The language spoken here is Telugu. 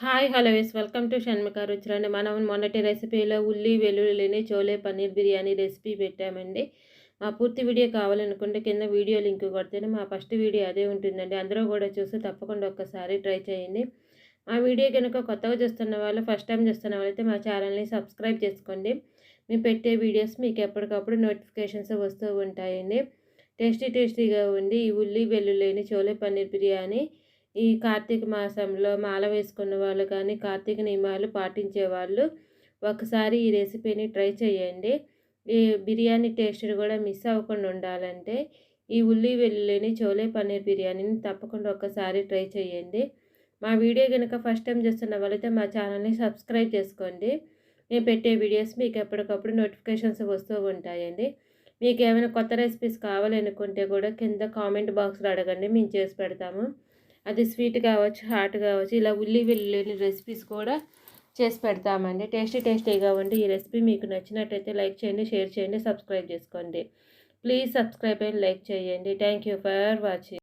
Hi hello welcome to Shanmukha రుచులండి. మనం మొన్నటి రెసిపీలో ఉల్లి వెల్లుల్లి లేని చోలే పన్నీర్ బిర్యానీ రెసిపీ పెట్టామండి. మా పూర్తి వీడియో కావాలనుకుంటే కింద వీడియో లింక్ కొడితేనే మా ఫస్ట్ వీడియో అదే ఉంటుందండి. అందరూ కూడా చూసి తప్పకుండా ఒక్కసారి ట్రై చేయండి. మా వీడియో కనుక కొత్తగా చూస్తున్న వాళ్ళు, ఫస్ట్ టైం చూస్తున్న వాళ్ళైతే మా ఛానల్ని సబ్స్క్రైబ్ చేసుకోండి. మేము పెట్టే వీడియోస్ మీకు ఎప్పటికప్పుడు నోటిఫికేషన్స్ వస్తూ ఉంటాయండి. టేస్టీగా ఉంది ఈ ఉల్లి వెల్లుల్లి లేని చోలే పన్నీర్ బిర్యానీ. ఈ కార్తీక మాసంలో మాల వేసుకున్న వాళ్ళు కానీ, కార్తీక నియమాలు పాటించేవాళ్ళు ఒకసారి ఈ రెసిపీని ట్రై చేయండి. ఈ బిర్యానీ టేస్ట్ కూడా మిస్ అవ్వకుండా ఉండాలంటే ఈ ఉల్లి వెల్లుల్లిని చోలే పన్నీర్ బిర్యానీని తప్పకుండా ఒకసారి ట్రై చేయండి. మా వీడియో కనుక ఫస్ట్ టైం చూస్తున్న వాళ్ళైతే మా ఛానల్ని సబ్స్క్రైబ్ చేసుకోండి. నేను పెట్టే వీడియోస్ మీకు ఎప్పటికప్పుడు నోటిఫికేషన్స్ వస్తూ ఉంటాయండి. మీకు ఏమైనా కొత్త రెసిపీస్ కావాలనుకుంటే కూడా కింద కామెంట్ బాక్స్లో అడగండి, మేము చేసి పెడతాము. అది స్వీట్ కావచ్చు, హాట్ కావచ్చు, ఇలా ఉల్లి వెల్లుల్లి రెసిపీస్ కూడా చేసి పెడతామండి. టేస్టీగా ఉండి ఈ రెసిపీ మీకు నచ్చినట్టయితే లైక్ చేయండి, షేర్ చేయండి, సబ్స్క్రైబ్ చేసుకోండి. ప్లీజ్ సబ్స్క్రైబ్ అండ్ లైక్ చేయండి. Thank you for watching.